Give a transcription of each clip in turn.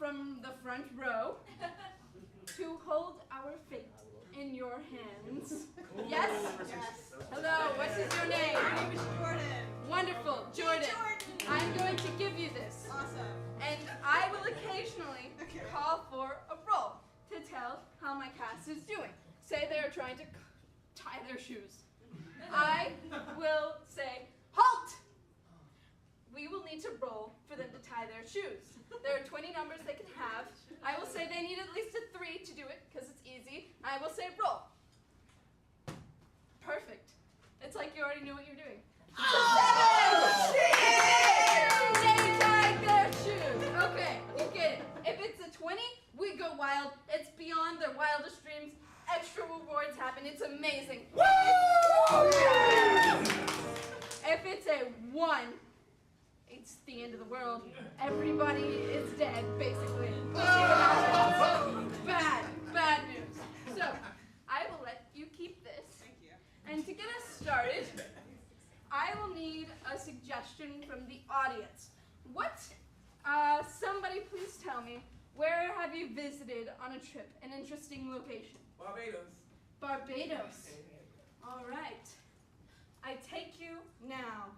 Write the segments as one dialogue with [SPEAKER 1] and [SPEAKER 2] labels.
[SPEAKER 1] from the front row to hold our fate in your hands. Yes?
[SPEAKER 2] Yes.
[SPEAKER 1] Hello, what is your name?
[SPEAKER 2] My name is Jordan.
[SPEAKER 1] Wonderful, Jordan. I'm going to give you this.
[SPEAKER 2] Awesome.
[SPEAKER 1] And I will occasionally call for a roll to tell how my cast is doing. Say they're trying to tie their shoes. I will say, halt! We will need to roll for them to tie their shoes. There are 20 numbers they can have. I will say they need at least a 3 to do it, because it's easy. I will say roll. Perfect. It's like you already knew what you're doing.
[SPEAKER 2] Oh,
[SPEAKER 1] They tied their shoes. Okay, you get it. If it's a 20, we go wild. It's beyond their wildest dreams. Extra rewards happen. It's amazing. If it's a 1, it's the end of the world. Everybody is dead, basically. Bad news. So, I will let you keep this.
[SPEAKER 2] Thank you.
[SPEAKER 1] And to get us started, I will need a suggestion from the audience. Somebody please tell me, where have you visited on a trip, an interesting location? Barbados. All right. I take you now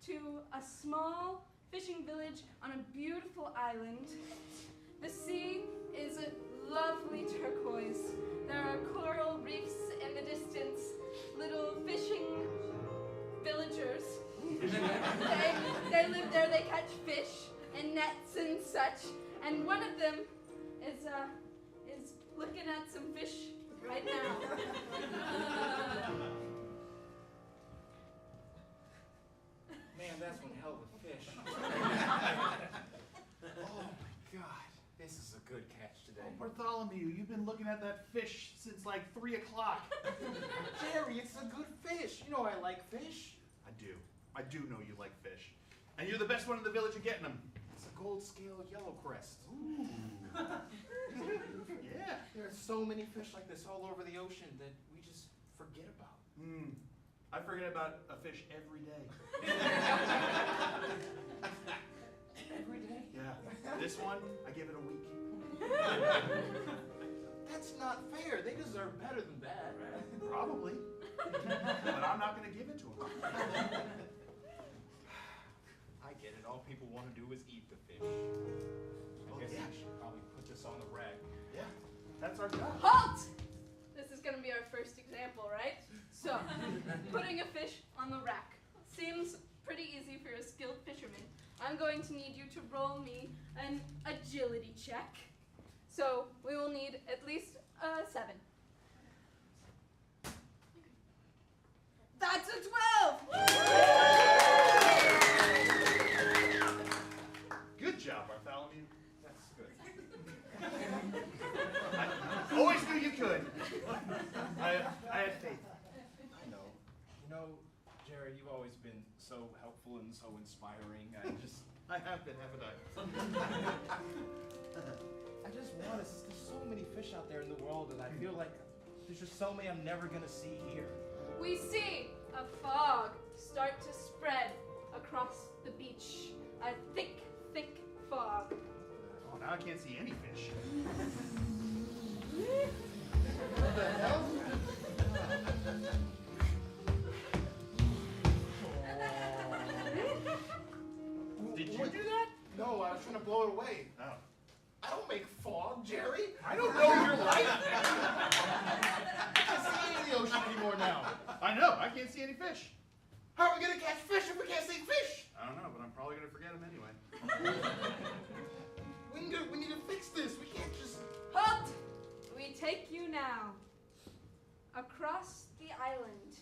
[SPEAKER 1] to a small fishing village on a beautiful island. The sea is a lovely turquoise. There are coral reefs in the distance, little fishing villagers. They live there, they catch fish and nets and such. And one of them is looking at some fish right now.
[SPEAKER 3] Man, that's one hell of a fish. Oh my God, this is a good catch today.
[SPEAKER 4] Oh, Bartholomew, you've been looking at that fish since like 3 o'clock.
[SPEAKER 3] Jerry, it's a good fish. You know I like fish.
[SPEAKER 4] I do know you like fish. And you're the best one in the village at getting them.
[SPEAKER 3] It's a gold scale yellow crest.
[SPEAKER 4] Ooh. Yeah.
[SPEAKER 3] There are so many fish like this all over the ocean that we just forget about.
[SPEAKER 4] I forget about a fish every day.
[SPEAKER 3] Every day?
[SPEAKER 4] Yeah. This one, I give it a week.
[SPEAKER 3] That's not fair. They deserve better than that.
[SPEAKER 4] Probably. But I'm not going to give it to them.
[SPEAKER 3] I get it. All people want to do is eat the fish. I guess
[SPEAKER 4] yeah.
[SPEAKER 3] we should probably put this on the rack.
[SPEAKER 4] Yeah, that's our job.
[SPEAKER 1] Halt! This is going to be our first example, right? So, putting a fish on the rack seems pretty easy for a skilled fisherman. I'm going to need you to roll me an agility check. So, we will need at least a 7. That's a 12!
[SPEAKER 4] Good job, Bartholomew.
[SPEAKER 3] That's good.
[SPEAKER 4] I always knew you could. I had faith.
[SPEAKER 3] I know. You know, Jerry, you've always been so helpful and so inspiring.
[SPEAKER 4] I have been, haven't I?
[SPEAKER 3] I just want to, there's so many fish out there in the world, and I feel like there's just so many I'm never going to see here.
[SPEAKER 1] We see a fog start to spread across the beach. A thick, thick fog.
[SPEAKER 4] Oh, now I can't see any fish.
[SPEAKER 3] What the hell?
[SPEAKER 4] Did you do that?
[SPEAKER 3] No, I was trying to blow it away.
[SPEAKER 4] Oh.
[SPEAKER 3] I don't make fog, Jerry.
[SPEAKER 4] I don't know your life.
[SPEAKER 3] I can't see any of the ocean anymore now.
[SPEAKER 4] I know, I can't see any fish.
[SPEAKER 3] How are we going to catch fish if we can't see fish?
[SPEAKER 4] I don't know, but I'm probably going to forget them anyway.
[SPEAKER 3] We need to fix this. We can't just...
[SPEAKER 1] Halt! We take you now. Across the island,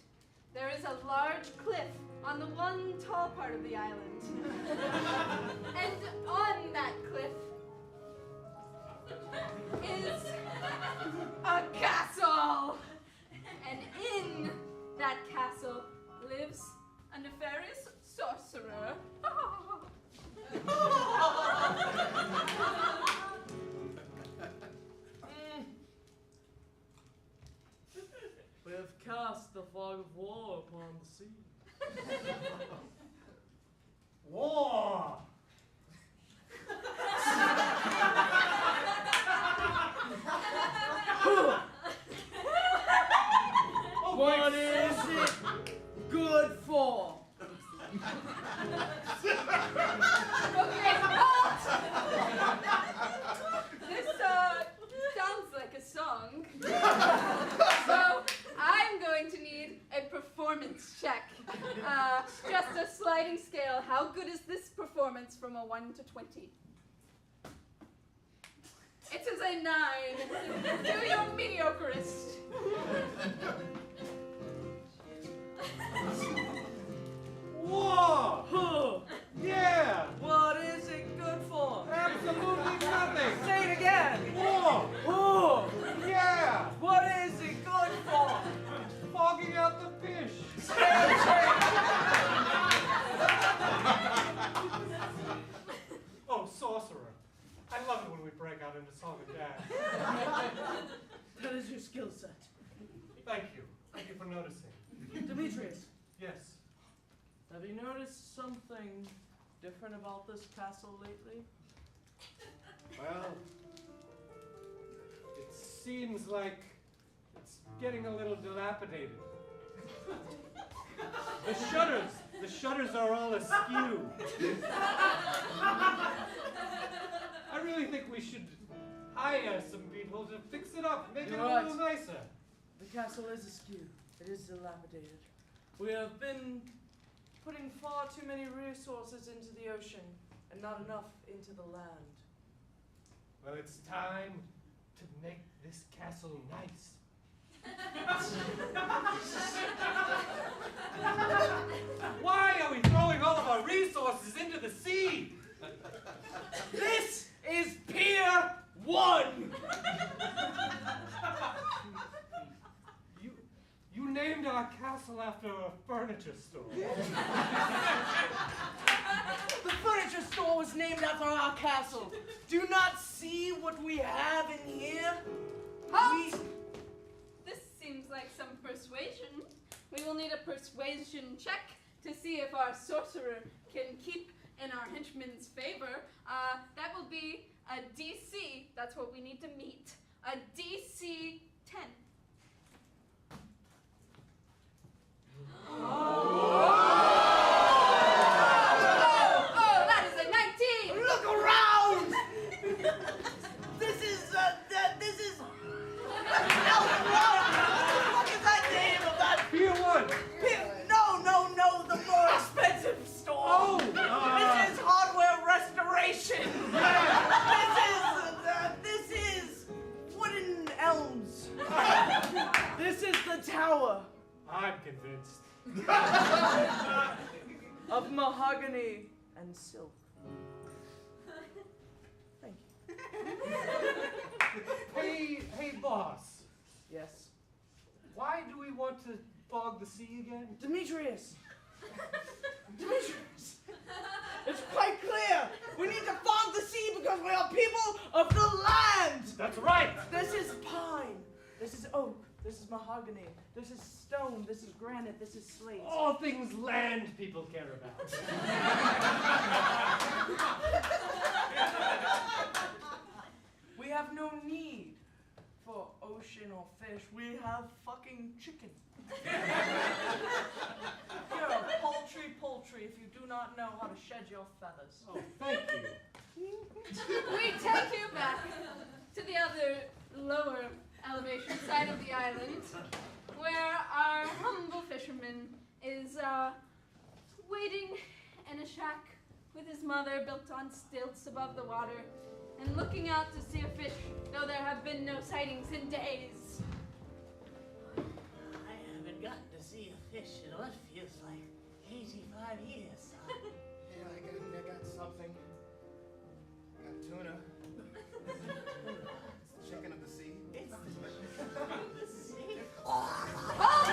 [SPEAKER 1] there is a large cliff on the one tall part of the island. And on that cliff is a castle. And in that castle lives a nefarious sorcerer.
[SPEAKER 5] We have cast the fog of war upon the sea.
[SPEAKER 6] War!
[SPEAKER 1] Just a sliding scale. How good is this performance from a 1 to 20? It is a 9. Do your mediocrist.
[SPEAKER 6] Whoa! Yeah!
[SPEAKER 5] What is it good for?
[SPEAKER 6] Absolutely nothing!
[SPEAKER 5] Say it again.
[SPEAKER 6] Whoa!
[SPEAKER 5] Oh,
[SPEAKER 6] Yeah!
[SPEAKER 5] what is it good for?
[SPEAKER 6] Fogging out the fish! Oh, sorcerer. I love it when we break out into song and dance.
[SPEAKER 5] That is your skill set.
[SPEAKER 6] Thank you. Thank you for noticing.
[SPEAKER 5] Demetrius,
[SPEAKER 6] Yes.
[SPEAKER 5] have you noticed something different about this castle lately?
[SPEAKER 6] Well, it seems like it's getting a little dilapidated. The shutters are all askew. I really think we should hire some people to fix it up, make it
[SPEAKER 5] You're
[SPEAKER 6] a little
[SPEAKER 5] right.
[SPEAKER 6] nicer.
[SPEAKER 5] The castle is askew. It is dilapidated. We have been putting far too many resources into the ocean and not enough into the land.
[SPEAKER 6] Well, it's time to make this castle nice. Why are we throwing all of our resources into the sea?
[SPEAKER 5] This is Pier 1!
[SPEAKER 6] You named our castle after a furniture store.
[SPEAKER 5] The furniture store was named after our castle. Do you not see what we have in here?
[SPEAKER 1] Halt! This seems like some persuasion. We will need a persuasion check to see if our sorcerer can keep in our henchman's favor. That will be a DC. That's what we need to meet. A DC 10. Oh, that is a 19!
[SPEAKER 5] Look around! This is what is that name of that?
[SPEAKER 6] Pier 1!
[SPEAKER 5] No, the more expensive store.
[SPEAKER 6] Oh!
[SPEAKER 5] This is hardware restoration. This is wooden elms. This is the tower
[SPEAKER 6] I'm convinced.
[SPEAKER 5] of mahogany and silk. Thank you.
[SPEAKER 6] Hey, boss.
[SPEAKER 5] Yes.
[SPEAKER 6] Why do we want to fog the sea again?
[SPEAKER 5] Demetrius! It's quite clear! We need to fog the sea because we are people of the land!
[SPEAKER 6] That's right!
[SPEAKER 5] This is pine. This is oak. This is mahogany. This is stone. This is granite. This is slate.
[SPEAKER 6] All things land people care about.
[SPEAKER 5] We have no need for ocean or fish. We have fucking chicken. You're a poultry if you do not know how to shed your feathers.
[SPEAKER 6] Oh, thank you.
[SPEAKER 1] We take you back to the other lower elevation side of the island, where our humble fisherman is waiting in a shack with his mother built on stilts above the water and looking out to see a fish, though there have been no sightings in days.
[SPEAKER 7] I haven't gotten to see a fish in what feels like 85 years, son.
[SPEAKER 3] Yeah, I got something. Got tuna. It's the chicken of the sea.
[SPEAKER 7] It's the sea.
[SPEAKER 1] Halt!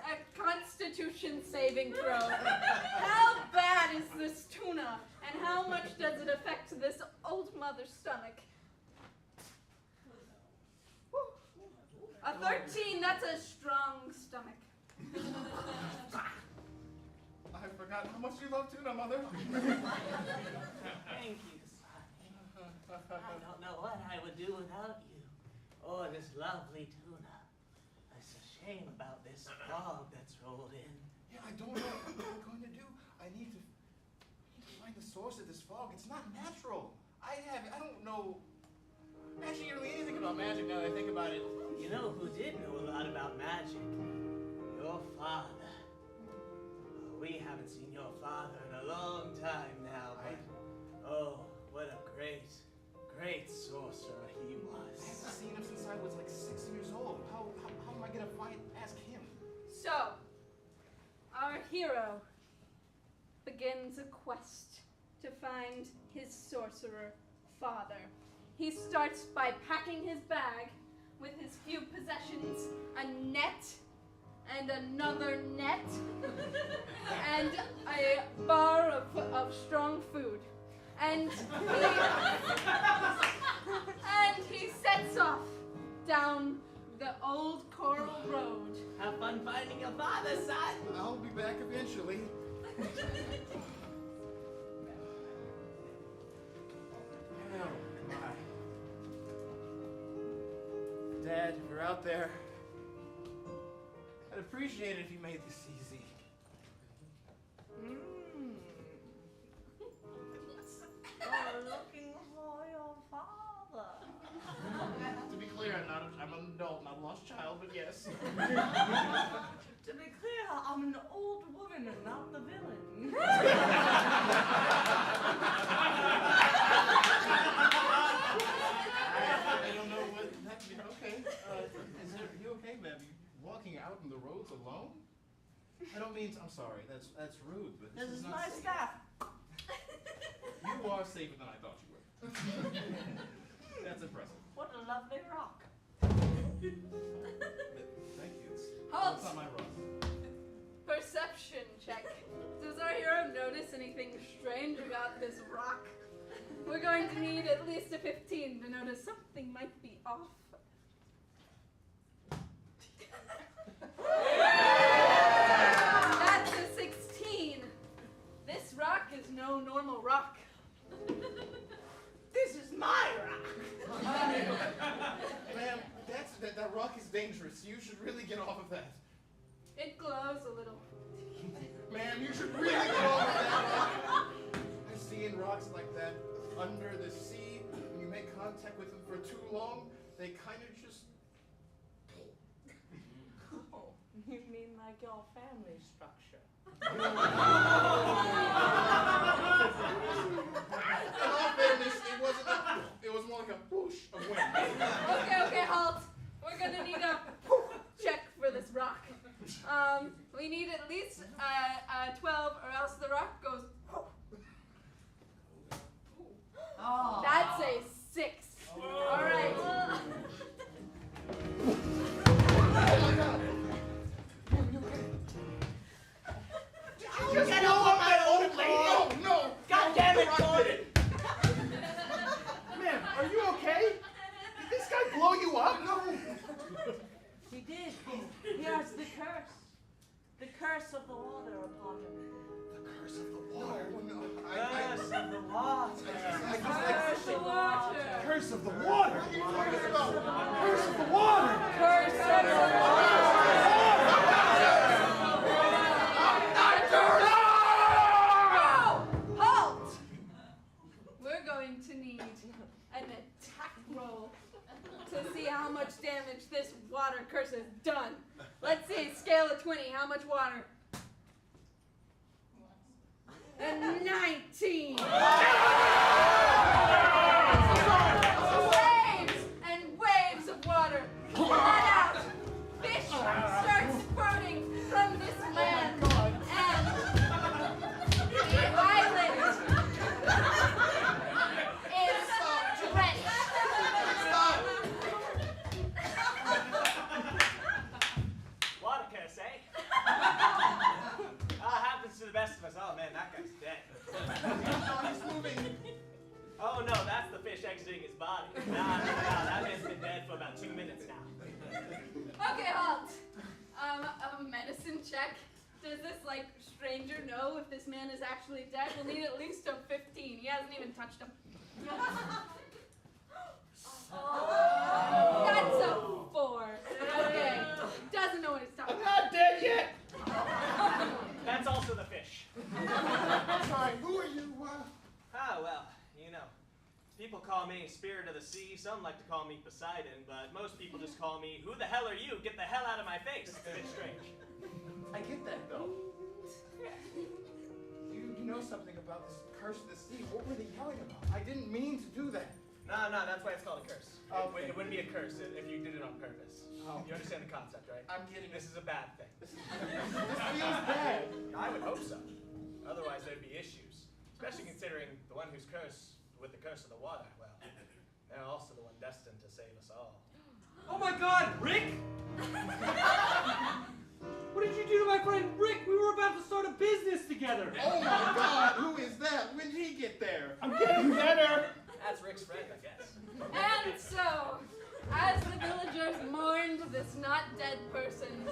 [SPEAKER 1] A Constitution saving throw. How bad is this tuna, and how much does it affect this old mother's stomach? A 13, that's a strong stomach.
[SPEAKER 3] I forgot how much you love tuna, Mother.
[SPEAKER 7] Thank you, son. I don't know what I would do without you. Or this lovely tuna. It's a shame about this fog that's rolled in.
[SPEAKER 3] Yeah, I don't know what I'm going to do. I need to find the source of this fog. It's not natural. I don't know actually really anything about magic now that I think about it.
[SPEAKER 7] You know who did know a lot about magic? Your father. A we haven't seen your father in a long time now, but oh, what a great sorcerer he
[SPEAKER 3] I
[SPEAKER 7] was.
[SPEAKER 3] haven't seen him since I was like 6 years old. How am I gonna ask him?
[SPEAKER 1] So, our hero begins a quest to find his sorcerer father. He starts by packing his bag with his few possessions, a net and another net, and a bar of strong food. And he sets off down the old coral road.
[SPEAKER 7] Have fun finding your father, son.
[SPEAKER 3] I'll be back eventually. Oh, my. Dad, if you're out there, I'd appreciate it if you made this easy.
[SPEAKER 7] You're looking for your father.
[SPEAKER 3] To be clear, I'm an adult, not a lost child, but yes.
[SPEAKER 5] To be clear, I'm an old woman and not the villain.
[SPEAKER 3] I don't know what that means. Okay. You okay, ma'am? You walking out in the roads alone? I don't mean. I'm sorry. That's rude. But
[SPEAKER 5] This is
[SPEAKER 3] not
[SPEAKER 5] my
[SPEAKER 3] safe.
[SPEAKER 5] staff.
[SPEAKER 3] You are safer than I thought you were. That's impressive.
[SPEAKER 5] What a lovely rock.
[SPEAKER 3] Thank you.
[SPEAKER 1] Halt!
[SPEAKER 3] It's not my rock.
[SPEAKER 1] Perception check. Does our hero notice anything strange about this rock? We're going to need at least a 15 to notice something might be off. That's a 16. This rock is no normal rock.
[SPEAKER 5] This is my rock.
[SPEAKER 3] Ma'am, that rock is dangerous. You should really get off of that.
[SPEAKER 1] It glows a little.
[SPEAKER 3] Ma'am, you should really get off of that rock. I've seen rocks like that under the sea. When you make contact with them for too long, they kind of just...
[SPEAKER 5] Oh, you mean like your family structure?
[SPEAKER 3] In all fairness, it was more like a whoosh of wind.
[SPEAKER 1] Okay, halt. We're gonna need a check for this rock. We need at least 12 or else the rock goes.
[SPEAKER 5] Oh.
[SPEAKER 1] That's a 6. All right.
[SPEAKER 3] Just
[SPEAKER 7] Get
[SPEAKER 3] blow
[SPEAKER 7] off
[SPEAKER 3] up
[SPEAKER 7] my
[SPEAKER 3] that
[SPEAKER 7] old
[SPEAKER 3] old
[SPEAKER 7] lady.
[SPEAKER 3] lady! No!
[SPEAKER 7] God damn it, Gordon!
[SPEAKER 3] Ma'am, are you okay? Did this guy blow you up? No!
[SPEAKER 5] He did. He has the curse. The curse of the water upon him.
[SPEAKER 3] The curse of the water. No,
[SPEAKER 7] Curse of the water.
[SPEAKER 5] Curse of water.
[SPEAKER 3] Curse of the water? What are you talking about? Curse of the water!
[SPEAKER 5] Curse of the
[SPEAKER 1] No! Halt! We're going to need an attack roll to see how much damage this water curse has done. Let's see, scale of 20, how much water? A 19! Waves and waves of water flood out. Fish start sprouting from this land. And the island is drenched.
[SPEAKER 7] Water curse, eh? Happens to the best of us. Oh man, that guy's dead.
[SPEAKER 3] No, he's moving.
[SPEAKER 7] Oh no, that's the fish exiting his body. Nah, that man's been dead for about 2 minutes now.
[SPEAKER 1] Okay, halt. A medicine check. Does this, stranger know if this man is actually dead? We'll need at least a 15. He hasn't even touched him. That's a 4. Okay. Doesn't know what he's talking
[SPEAKER 3] I'm
[SPEAKER 1] about.
[SPEAKER 3] not dead yet!
[SPEAKER 7] That's also the fish.
[SPEAKER 3] Sorry, who are you?
[SPEAKER 7] Ah, well, you know. People call me Spirit of the Sea, some like to call me Poseidon, but most people just call me, who the hell are you? Get the hell out of my face. It's a bit strange.
[SPEAKER 3] I get that, though. You know something about this curse of the sea. What were they yelling about? I didn't mean to do that.
[SPEAKER 8] No, that's why it's called a curse.
[SPEAKER 3] Okay.
[SPEAKER 8] It wouldn't be a curse if you did it on purpose.
[SPEAKER 3] Oh.
[SPEAKER 8] You understand the concept, right?
[SPEAKER 3] I'm getting
[SPEAKER 8] This is a bad thing.
[SPEAKER 3] This feels bad.
[SPEAKER 8] I would hope so. Otherwise, there'd be issues. Especially considering the one who's cursed with the curse of the water. Well, they're also the one destined to save us all.
[SPEAKER 6] Oh my God, Rick! What did you do to my friend Rick? We were about to start a business together.
[SPEAKER 3] Oh my God, who is that? When did he get there?
[SPEAKER 6] I'm getting better.
[SPEAKER 8] That's Rick's friend, I guess.
[SPEAKER 1] And so, as the villagers mourned this not dead person,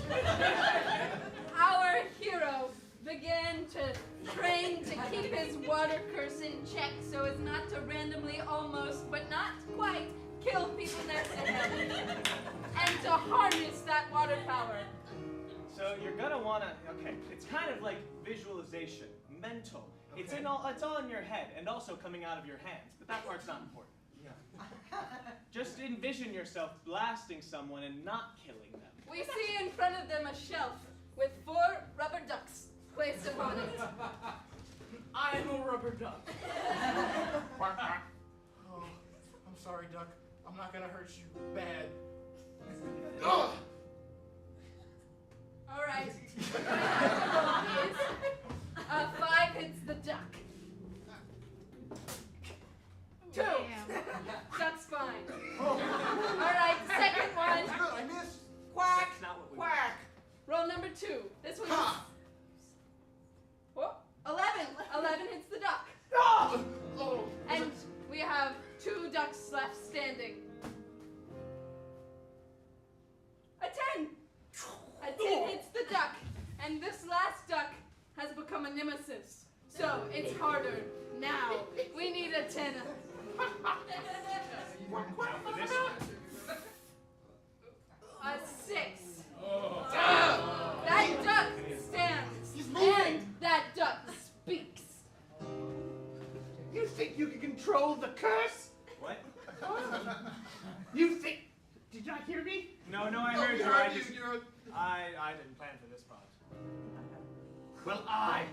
[SPEAKER 1] our hero began to train to keep his water curse in check so as not to randomly almost, but not quite, kill people next to him, and to harness that water power.
[SPEAKER 8] So you're gonna wanna, okay, it's kind of like visualization, mental. It's all in your head and also coming out of your hands, but that part's not important.
[SPEAKER 3] Yeah.
[SPEAKER 8] Just envision yourself blasting someone and not killing them.
[SPEAKER 1] We see in front of them a shelf with 4 rubber ducks placed upon it.
[SPEAKER 5] I'm a rubber duck.
[SPEAKER 3] Oh, I'm sorry, Duck. I'm not gonna hurt you bad. Ugh!
[SPEAKER 1] All right. Please. 5 hits the duck. 2. That's fine. All right, second one.
[SPEAKER 3] Good, I missed.
[SPEAKER 2] Quack!
[SPEAKER 8] That's not what we
[SPEAKER 2] Quack!
[SPEAKER 1] Roll number 2. This one is...
[SPEAKER 3] Ha!
[SPEAKER 1] Whoa, 11. 11 hits the duck.
[SPEAKER 3] Oh! Oh!
[SPEAKER 1] And we have 2 ducks left standing. A 10. A 10 hits the duck. And this last duck has become a nemesis. So it's harder now. We need a 10.
[SPEAKER 8] For this one.
[SPEAKER 1] A 6. That duck stands. And that duck speaks.
[SPEAKER 4] You think you can control the curse?
[SPEAKER 8] What?
[SPEAKER 4] You think... Did you not hear me?
[SPEAKER 8] No, I
[SPEAKER 3] No,
[SPEAKER 8] heard
[SPEAKER 3] we
[SPEAKER 8] you.
[SPEAKER 3] heard you.
[SPEAKER 8] I didn't plan for this part.
[SPEAKER 4] Well, I,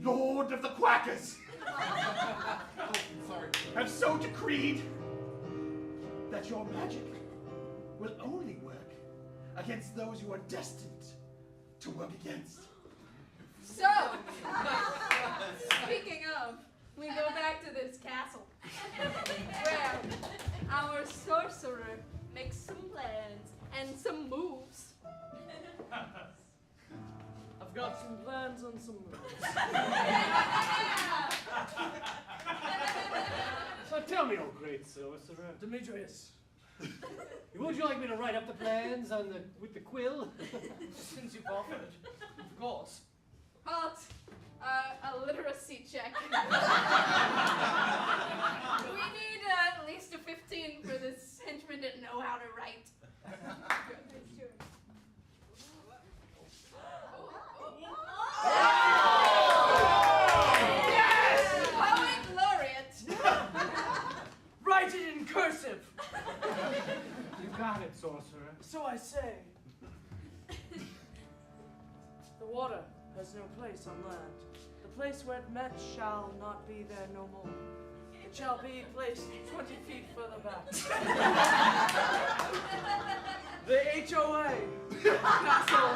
[SPEAKER 4] Lord of the Quackers,
[SPEAKER 3] Oh, sorry.
[SPEAKER 4] have so decreed that your magic will only work against those you are destined to work against.
[SPEAKER 1] So, speaking of, we go back to this castle, where our sorcerer makes some plans and some moves.
[SPEAKER 5] I've got some plans and some moves.
[SPEAKER 6] So tell me, oh great sorcerer,
[SPEAKER 5] Demetrius,
[SPEAKER 6] would you like me to write up the plans on with the quill?
[SPEAKER 5] since you've offered, of course.
[SPEAKER 1] Halt. A literacy check. We need at least a 15 for this henchman to know how to write. Yes! Poet laureate.
[SPEAKER 5] Write it in cursive.
[SPEAKER 6] You got it, sorcerer.
[SPEAKER 5] So I say. The water has no place on land. The place where it met shall not be there no more. It shall be placed 20 feet further back. The HOA, Castle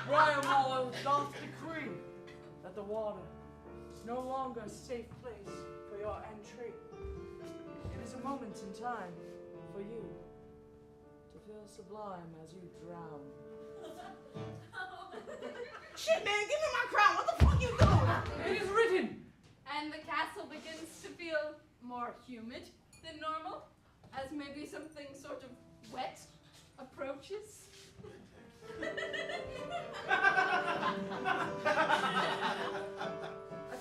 [SPEAKER 5] Briarmallow, doth decree that the water is no longer a safe place for your entry. It is a moment in time for you to feel sublime as you drown.
[SPEAKER 2] Shit, man, give me my crown. What the fuck you doing?
[SPEAKER 6] It is written.
[SPEAKER 1] And the castle begins to feel more humid than normal, as maybe something sort of wet approaches.
[SPEAKER 5] I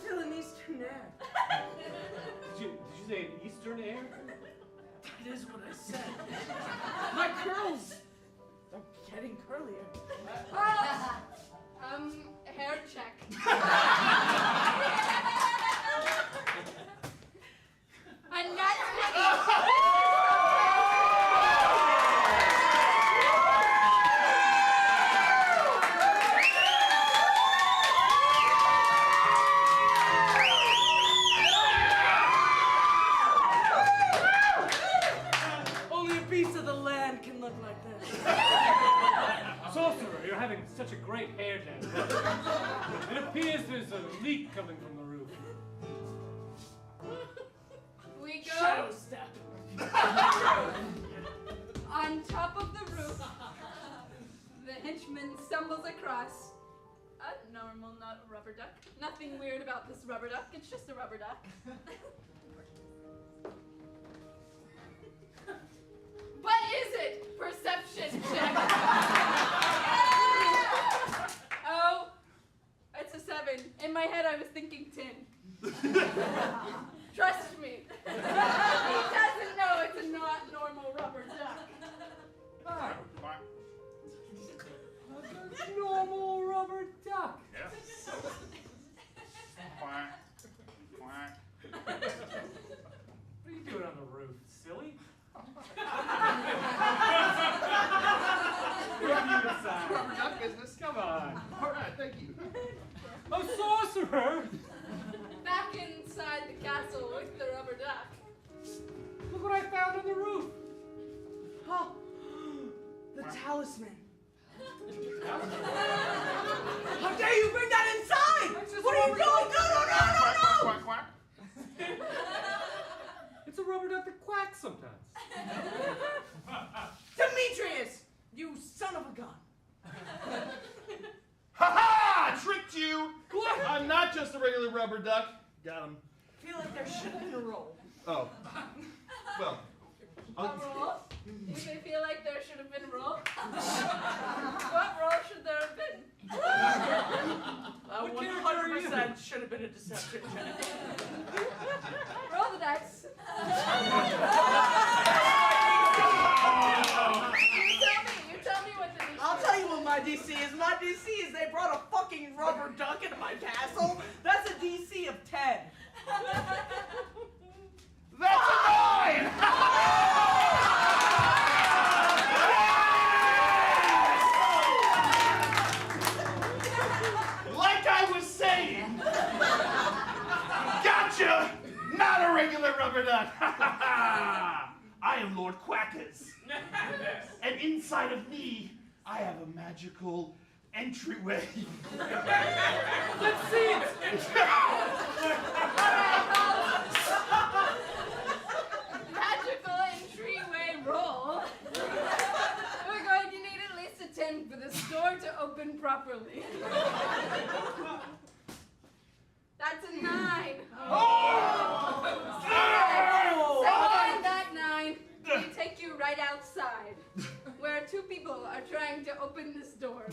[SPEAKER 5] feel an eastern air.
[SPEAKER 6] Did you say an eastern air?
[SPEAKER 5] That is what I said. My curls are getting curlier.
[SPEAKER 1] Hair check. A nut.
[SPEAKER 6] it's such a great hair day. It appears there's a leak coming from the roof.
[SPEAKER 1] We go
[SPEAKER 5] Shadow step.
[SPEAKER 1] on top of the roof. The henchman stumbles across a normal, not a rubber duck. Nothing weird about this rubber duck. It's just a rubber duck. What is it? Perception check. Oh, it's a 7. In my head, I was thinking 10. Trust me. He doesn't know it's a not normal rubber duck.
[SPEAKER 6] Ah, a normal rubber duck.
[SPEAKER 3] Yeah. Quack. Quack.
[SPEAKER 6] What are you doing on the roof, silly? What have you decided?
[SPEAKER 3] Rubber duck business.
[SPEAKER 6] Come on.
[SPEAKER 3] All right, thank you.
[SPEAKER 6] A sorcerer?
[SPEAKER 1] Back inside the castle with the rubber duck.
[SPEAKER 6] Look what I found on the roof.
[SPEAKER 5] Huh. The talisman. How dare you bring that inside? What are you doing? No!
[SPEAKER 3] Quack, quack.
[SPEAKER 6] It's a rubber duck that quacks sometimes.
[SPEAKER 5] Demetrius! You son of a gun.
[SPEAKER 3] Ha ha! Tricked you!
[SPEAKER 5] What?
[SPEAKER 3] I'm not just a regular rubber duck. Got him.
[SPEAKER 5] I feel like there should have been a roll.
[SPEAKER 3] Oh. Well.
[SPEAKER 1] A roll? You may feel like there should have been a roll. What roll should there have been?
[SPEAKER 5] 100% should have been a deception check.
[SPEAKER 1] Roll the dice. You tell me what the DC is.
[SPEAKER 5] I'll tell you what my DC is. My DC is they brought a fucking rubber duck into my castle. That's a DC of 10.
[SPEAKER 3] That's a 9! Like I was saying, gotcha! Not a regular rubber duck. I am Lord Quackers. And inside of me, I have a magical entryway.
[SPEAKER 6] Let's see it.
[SPEAKER 1] Magical entryway roll. We're going to need at least a 10 for this door to open properly. That's a 9. So on that 9, we take you right outside, where 2 people are trying to open this door.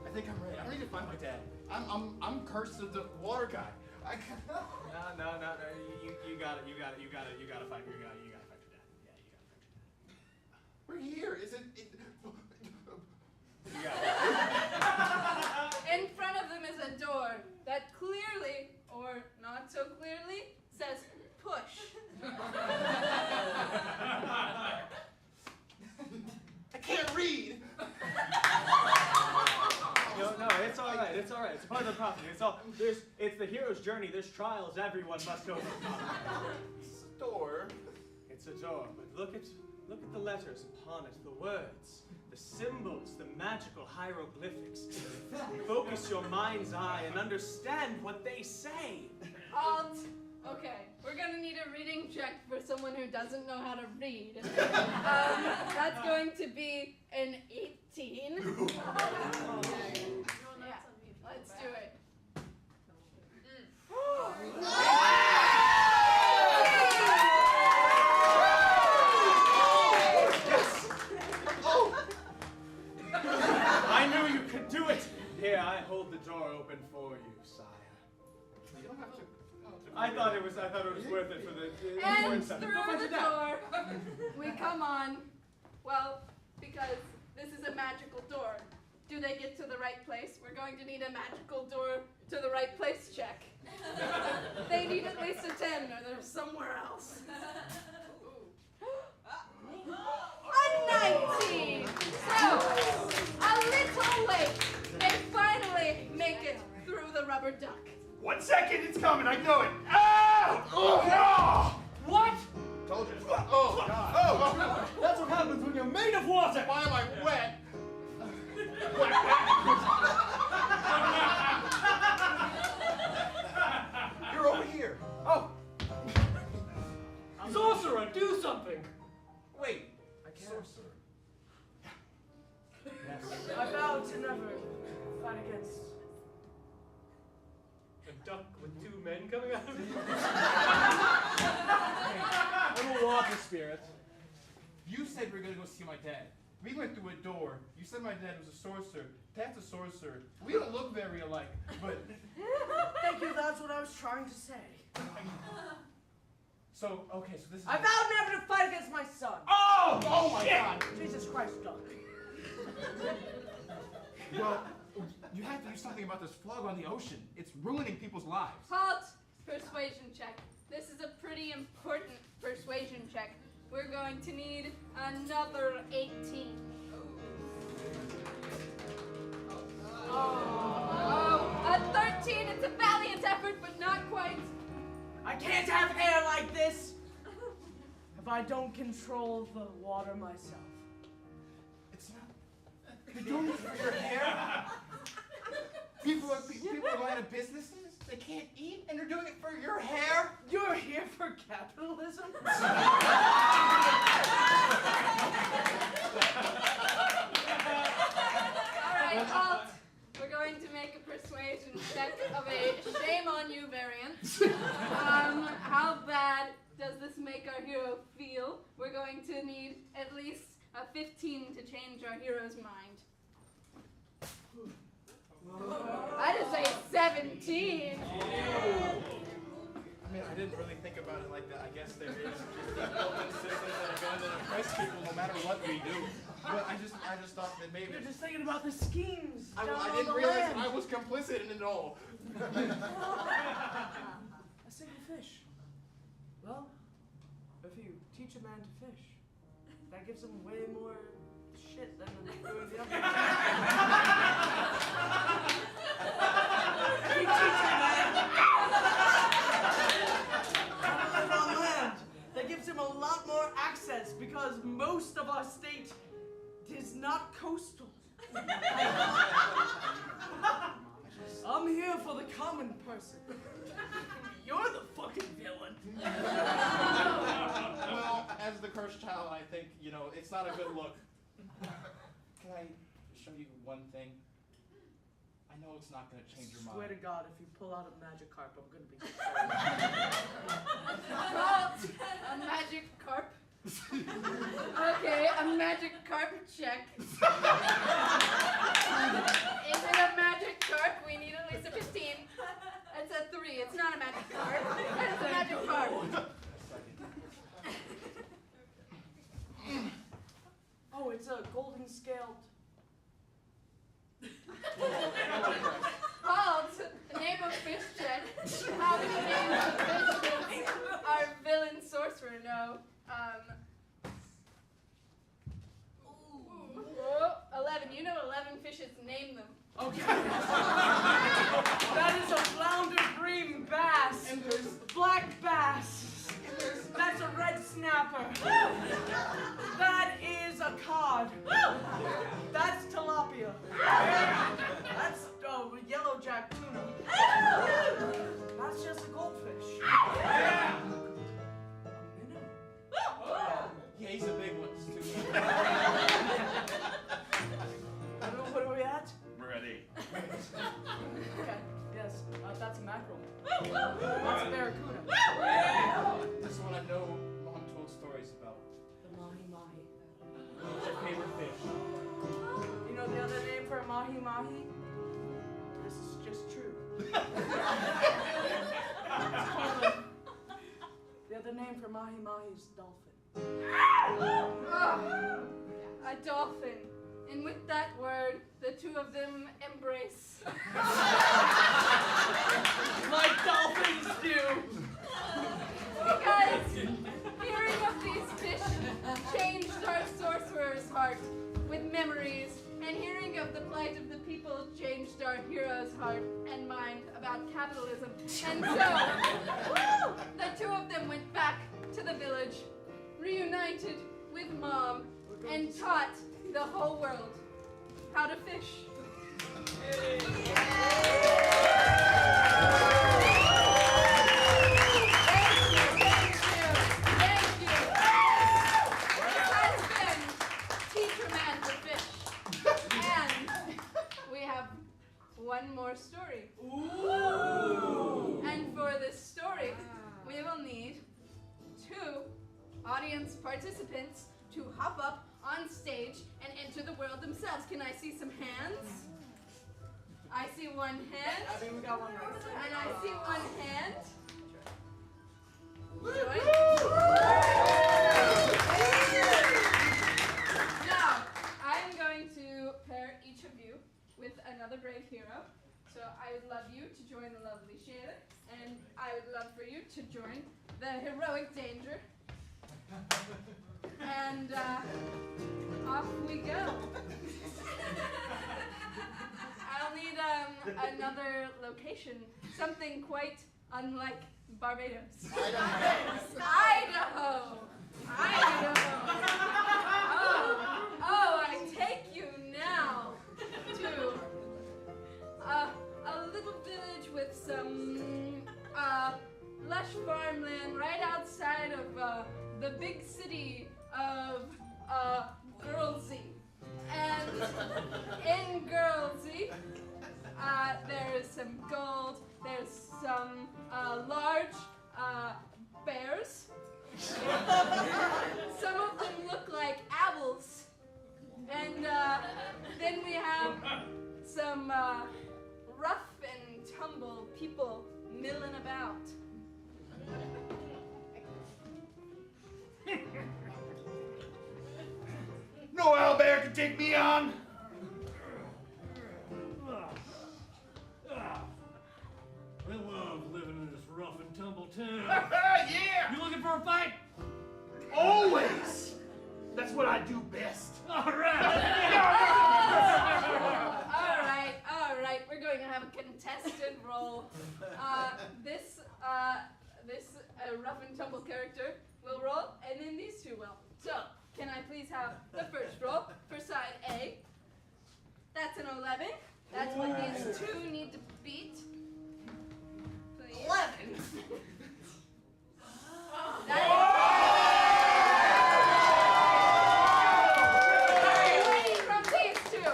[SPEAKER 3] I think I'm ready. I need to find my dad. I'm cursed with the water guy. I can't.
[SPEAKER 8] No. You gotta find your dad. Yeah, you gotta find your dad.
[SPEAKER 3] We're here. Is it?
[SPEAKER 8] You got it.
[SPEAKER 1] In front of them is a door that clearly, or not so clearly, says push.
[SPEAKER 3] I can't read.
[SPEAKER 8] No, it's all right. It's all right. It's part of the process. It's the hero's journey. There's trials everyone must overcome.
[SPEAKER 3] It's a door.
[SPEAKER 8] It's a door, but look at the letters upon it, the words, the symbols, the magical hieroglyphics. Focus your mind's eye and understand what they say.
[SPEAKER 1] Alt. Okay, we're gonna need a reading check for someone who doesn't know how to read. That's going to be an 18. Yeah, let's do it.
[SPEAKER 8] I knew you could do it. Here, I hold the door open for you, sire.
[SPEAKER 3] You don't have to.
[SPEAKER 8] I thought it was worth it for the
[SPEAKER 1] And
[SPEAKER 8] for
[SPEAKER 1] through the door, we come on. Well, because this is a magical door. Do they get to the right place? We're going to need a magical door to the right place check. They need at least a 10 or they're somewhere else. A 19! So, a little late. They finally make it through the rubber duck.
[SPEAKER 3] 1 second, it's coming. I know it. Ow! Oh!
[SPEAKER 6] What?
[SPEAKER 3] Told indulgence. Oh, God. Oh!
[SPEAKER 4] That's what happens when you're made of water!
[SPEAKER 3] Why am I wet? You're over here.
[SPEAKER 4] Oh!
[SPEAKER 6] Sorcerer, do something!
[SPEAKER 3] Wait.
[SPEAKER 5] I can't.
[SPEAKER 3] Sorcerer.
[SPEAKER 5] I vow to never fight against.
[SPEAKER 6] A duck with two men coming out of it?
[SPEAKER 4] Little water spirit.
[SPEAKER 3] You said we were going to go see my dad. We went through a door. You said my dad was a sorcerer. Dad's a sorcerer. We don't look very alike, but...
[SPEAKER 5] Thank you, that's what I was trying to say.
[SPEAKER 3] So, okay, so this is...
[SPEAKER 5] I vowed never to fight against my son.
[SPEAKER 3] Oh! Oh my God!
[SPEAKER 5] Jesus Christ, duck.
[SPEAKER 3] Well, you have to do something about this fog on the ocean. It's ruining people's lives.
[SPEAKER 1] Halt! Persuasion check. This is a pretty important persuasion check. We're going to need another 18. Oh, a 13. It's a valiant effort, but not quite.
[SPEAKER 5] I can't have hair like this if I don't control the water myself.
[SPEAKER 3] It's not... You're doing it for your hair? People are going out of businesses. They can't eat, and they're doing it for your hair?
[SPEAKER 5] You're here for capitalism?
[SPEAKER 1] Alright, halt. We're going to make a persuasion check of a shame on you variant. How bad does this make our hero feel? We're going to need at least a 15 to change our hero's mind. That is a 17.
[SPEAKER 3] I mean, I didn't really think about it like that. I guess there is just built-in systems that are going to oppress people no matter what we do. But I just thought that maybe...
[SPEAKER 5] You're just thinking about the schemes.
[SPEAKER 3] I
[SPEAKER 5] down on
[SPEAKER 3] didn't
[SPEAKER 5] the
[SPEAKER 3] realize
[SPEAKER 5] land.
[SPEAKER 3] that I was complicit in it all.
[SPEAKER 5] A single fish. Well, if you teach a man to fish, that gives him way more shit than doing the other. If you teach a man how to live on land, that gives him a lot more access because most of our state is not coastal. I'm here for the common person. You're the fucking villain.
[SPEAKER 3] Well, as the cursed child, I think, it's not a good look. Can I show you one thing? I know it's not going to change your
[SPEAKER 5] Swear to
[SPEAKER 3] mind.
[SPEAKER 5] God, if you pull out a magic carp, I'm gonna be
[SPEAKER 1] Halt! A magic carp. Okay, a magic carp check. Is it a magic carp? We need at least a 15. It's a 3. It's not a magic carp. It's a magic carp.
[SPEAKER 5] Oh, it's a golden scaled.
[SPEAKER 1] Halt! Name of fish check. How many names of fish does our villain sorcerer know? 11. You know 11 fishes. Name them.
[SPEAKER 5] Okay. That is a flounder green bass.
[SPEAKER 3] And there's...
[SPEAKER 5] Black bass. That's a red snapper. That is a cod. That's tilapia. That's yellow jack tuna. That's just a goldfish. A minnow.
[SPEAKER 3] Yeah, he's a big one, too.
[SPEAKER 5] I don't know, what are we at?
[SPEAKER 4] Ready.
[SPEAKER 5] Okay, yes, that's a mackerel. That's a barracuda.
[SPEAKER 3] This one I know Mom told stories about.
[SPEAKER 5] The mahi-mahi.
[SPEAKER 3] What's your favorite fish?
[SPEAKER 5] You know the other name for a mahi-mahi? This is just true. The other name for mahi-mahi is dolphin.
[SPEAKER 1] A dolphin. And with that word, the two of them embrace.
[SPEAKER 5] Like dolphins do!
[SPEAKER 1] Because hearing of these fish changed our sorcerer's heart with memories, and hearing of the plight of the people changed our hero's heart and mind about capitalism. And so, the two of them went back to the village, mom and taught the whole world how to fish. Thank you. This has been Teacher Man for Fish. And we have one more story. Ooh. And for this story, we will need 2 audience participants to hop up on stage and enter the world themselves. Can I see some hands? I see one hand.
[SPEAKER 5] I think we got one right there.
[SPEAKER 1] And I see one hand. Join. Now, I'm going to pair each of you with another brave hero. So I would love you to join the lovely Shayla, and I would love for you to join the heroic Danger. And off we go. I'll need another location, something quite unlike Barbados. Idaho. Oh, I take you now to a little village with some lush farmland right outside of the big city of Girlsey. And in Girlsey, there's some gold, there's some large bears. Some of them look like owls. And then we have some rough and tumble people milling about.
[SPEAKER 4] No owlbear can take me on.
[SPEAKER 6] I love living in this rough and tumble town.
[SPEAKER 4] Yeah!
[SPEAKER 6] You looking for a fight?
[SPEAKER 4] Always! That's what I do best.
[SPEAKER 6] All right.
[SPEAKER 1] All right. We're going to have a contested role. This rough and tumble character will roll, and then these two will. So, can I please have the first roll for side A? That's an 11. That's what these two need to beat. Please.
[SPEAKER 2] 11.
[SPEAKER 1] Waiting from these two.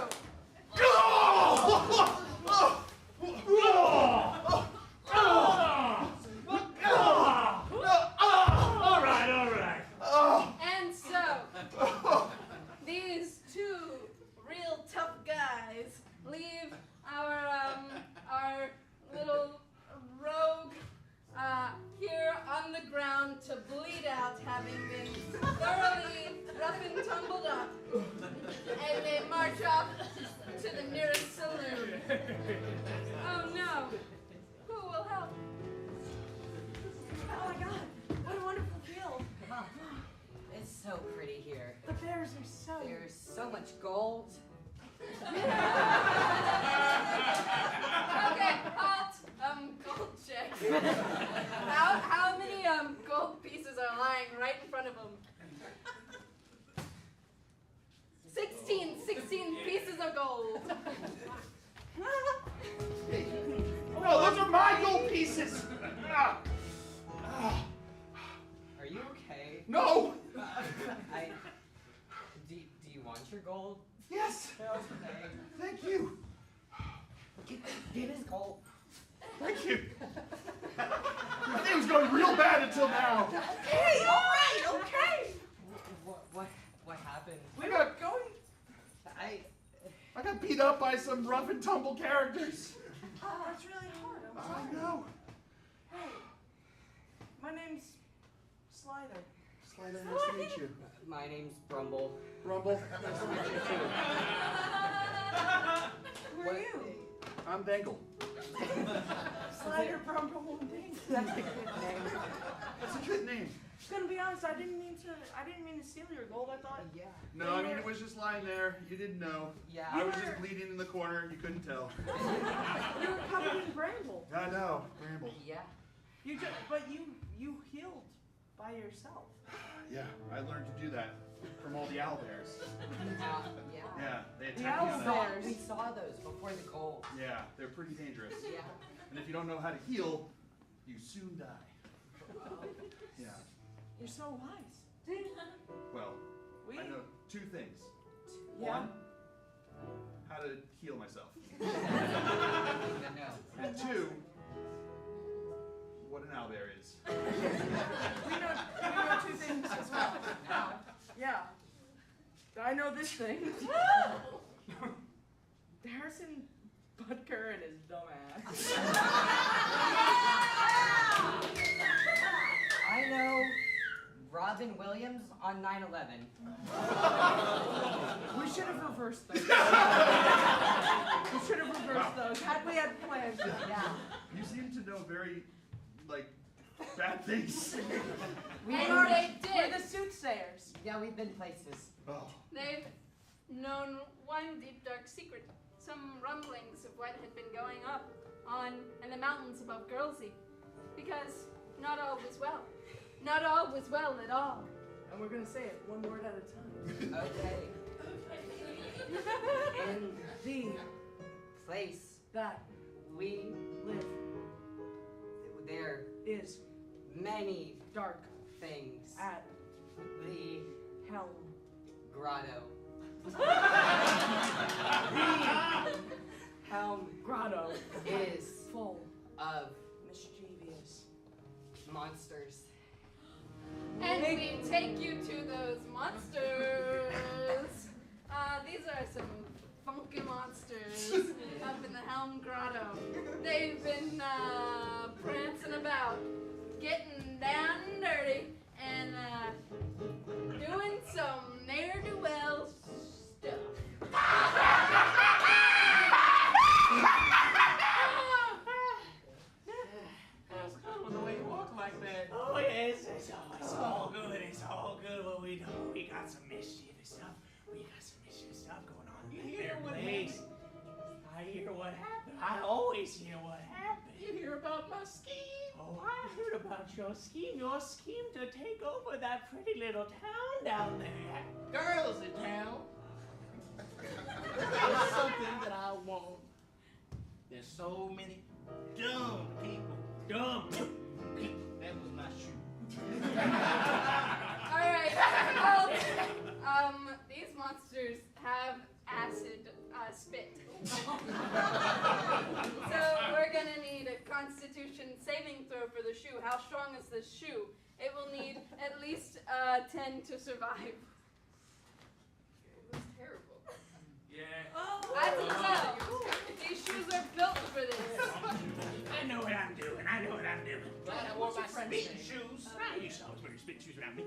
[SPEAKER 6] All right.
[SPEAKER 1] And so, these two real tough guys leave our little rogue here on the ground to bleed out, having been thoroughly rough and tumbled up. And they march off to the nearest saloon. Oh no! Who will help?
[SPEAKER 2] Oh my god, what a wonderful field. It's so pretty here.
[SPEAKER 5] The bears are so.
[SPEAKER 2] There's so much gold.
[SPEAKER 1] Okay, halt. Gold check. How many gold pieces are lying right in front of them? 16 pieces of gold.
[SPEAKER 4] No, those are my gold pieces.
[SPEAKER 2] Are you okay?
[SPEAKER 4] No.
[SPEAKER 2] Do you want your gold?
[SPEAKER 4] Yes.
[SPEAKER 2] Okay.
[SPEAKER 4] Thank you.
[SPEAKER 2] Get his gold.
[SPEAKER 4] Thank you. Everything was going real bad until now.
[SPEAKER 2] Hey, all right, okay. What happened?
[SPEAKER 4] I got
[SPEAKER 2] I
[SPEAKER 4] got beat up by some rough and tumble characters.
[SPEAKER 5] That's really hard. I'm sorry.
[SPEAKER 4] I know.
[SPEAKER 5] Hey, my name's Slider.
[SPEAKER 4] Slider, nice to meet you.
[SPEAKER 2] My name's Brumble.
[SPEAKER 4] Rumble, nice to meet you too.
[SPEAKER 5] Who are you?
[SPEAKER 4] I'm Dangle.
[SPEAKER 5] Slider, Brumble, and Ding.
[SPEAKER 2] That's a good name.
[SPEAKER 4] That's a good name.
[SPEAKER 5] Gonna be honest, I didn't mean to steal your gold. I thought.
[SPEAKER 2] Yeah.
[SPEAKER 4] No, I mean, it was just lying there. You didn't know.
[SPEAKER 2] Yeah.
[SPEAKER 4] I was just bleeding in the corner. You couldn't tell.
[SPEAKER 5] You were covered in bramble.
[SPEAKER 4] I know. Bramble.
[SPEAKER 2] Yeah.
[SPEAKER 5] But you healed by yourself.
[SPEAKER 4] Yeah, I learned to do that.
[SPEAKER 3] from all the owlbears.
[SPEAKER 2] Yeah.
[SPEAKER 3] Yeah, they
[SPEAKER 5] The
[SPEAKER 3] attack me on
[SPEAKER 5] owlbears.
[SPEAKER 3] that.
[SPEAKER 2] We saw those before the cold.
[SPEAKER 3] Yeah, they're pretty dangerous.
[SPEAKER 2] Yeah.
[SPEAKER 3] And if you don't know how to heal, you soon die. Yeah.
[SPEAKER 5] You're so wise.
[SPEAKER 3] Well,
[SPEAKER 5] We.
[SPEAKER 3] I know two things.
[SPEAKER 5] Yeah.
[SPEAKER 3] One, how to heal myself.
[SPEAKER 2] No.
[SPEAKER 3] And two, what an owlbear is.
[SPEAKER 5] We know two things as well.
[SPEAKER 2] Now.
[SPEAKER 5] Yeah. I know this thing. Harrison Butker and his dumbass.
[SPEAKER 2] I know Robin Williams on 9/11.
[SPEAKER 5] We should have reversed those. We should have reversed those. Had we had plans.
[SPEAKER 2] Yeah.
[SPEAKER 3] You seem to know very, like, bad things.
[SPEAKER 2] We
[SPEAKER 1] And
[SPEAKER 2] are.
[SPEAKER 1] they
[SPEAKER 5] We're
[SPEAKER 1] did.
[SPEAKER 5] the soothsayers.
[SPEAKER 2] Yeah, we've been places.
[SPEAKER 3] Oh.
[SPEAKER 1] They've known one deep dark secret, some rumblings of what had been going up in the mountains above Girlsey. Because not all was well. Not all was well at all.
[SPEAKER 5] And we're gonna say it one word at a time.
[SPEAKER 2] Okay. In
[SPEAKER 5] The
[SPEAKER 2] place
[SPEAKER 5] that
[SPEAKER 2] we
[SPEAKER 5] live
[SPEAKER 2] there
[SPEAKER 5] is
[SPEAKER 2] many
[SPEAKER 5] dark
[SPEAKER 2] things.
[SPEAKER 5] at
[SPEAKER 2] The
[SPEAKER 5] Helm.
[SPEAKER 2] grotto.
[SPEAKER 5] Helm Grotto
[SPEAKER 2] Is
[SPEAKER 5] full
[SPEAKER 2] of
[SPEAKER 5] mischievous.
[SPEAKER 2] monsters.
[SPEAKER 1] And we take you to those monsters. These are some funky monsters up in the Helm Grotto. They've been prancing about, getting down and dirty, and doing some ne'er-do-well stuff.
[SPEAKER 7] How's it going the way you walk like that? Oh, yes, it's all good. It's all good what we do. We got some mischievous stuff. We got some mischievous stuff going on. You hear what happened? I hear what happened. I always hear what happened. You hear about my scheme? Oh, I heard about your scheme. Your scheme to take over that pretty little town down there. Girls in town. There's something that I want. There's so many dumb people. Dumb. That was my shoe.
[SPEAKER 1] Alright, well, these monsters have acid spit. So we're gonna need a constitution saving throw for the shoe. How strong is this shoe? It will need at least 10 to survive. It was terrible.
[SPEAKER 7] Yeah.
[SPEAKER 1] I can tell. These shoes are built for this.
[SPEAKER 7] I know what I'm doing. I know what I'm doing. Glad I wore my spitting shoes. I used to always wear your spitting shoes around me.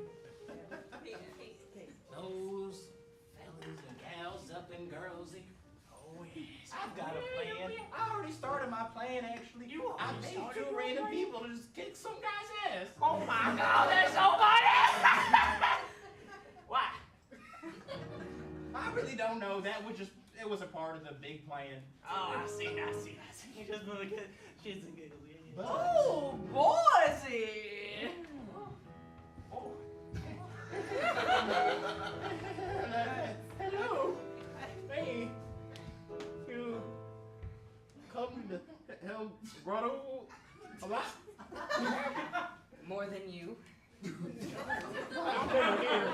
[SPEAKER 7] Those fellas and gals up in Girlsey. Oh, yes. I've got a plan. I already started my plan, actually. I paid two random people to just kick some guy's ass. Oh, my God. There's so funny. Why? I really don't know. It was a part of the big plan. Oh, I see. You just want to get shits and giggles.
[SPEAKER 5] Oh, Boise!
[SPEAKER 7] Oh. Hello. Hey. You come to Helm Grotto a lot?
[SPEAKER 2] More than you.
[SPEAKER 6] I've been here.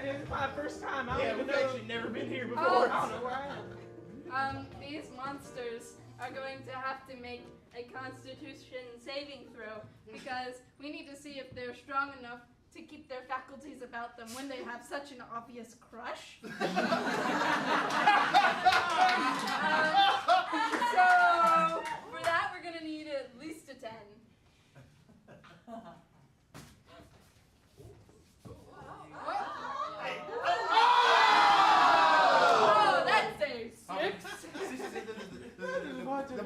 [SPEAKER 6] This is my first time. I
[SPEAKER 7] Yeah, we've actually never been here before.
[SPEAKER 1] Oh.
[SPEAKER 7] I don't know where I am.
[SPEAKER 1] These monsters are going to have to make a constitution saving throw because we need to see if they're strong enough to keep their faculties about them when they have such an obvious crush. So for that we're gonna need at least a 10. Oh, that's a 6.
[SPEAKER 3] The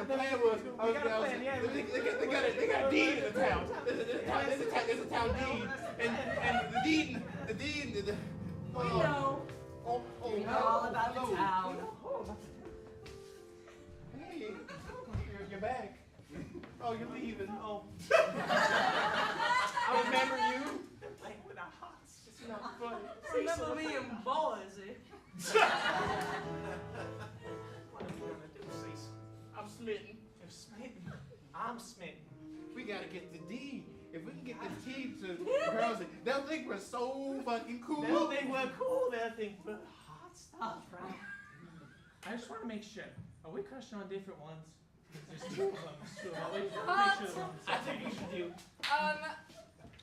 [SPEAKER 3] plan was,
[SPEAKER 6] We got a plan, yeah.
[SPEAKER 3] they got a deed in the town. There's a town deed. And the deed,
[SPEAKER 5] We know.
[SPEAKER 2] We know all about the town.
[SPEAKER 3] Hey, you're back. Oh, you're leaving. Oh.
[SPEAKER 7] I remember you. Like with our hearts.
[SPEAKER 5] not funny. Remember me and boys, eh?
[SPEAKER 7] What are we gonna do, Cecil?
[SPEAKER 5] I'm smitten.
[SPEAKER 7] You're smitten. I'm smitten.
[SPEAKER 3] We gotta get the D. If we can get the D to girls, they'll think we're so fucking cool.
[SPEAKER 7] They'll think we're cool. They'll think we're hot stuff, right? I just want to make sure. Are we crushing on different ones? There's two of them. Two of them. Make sure of them. I think you should do.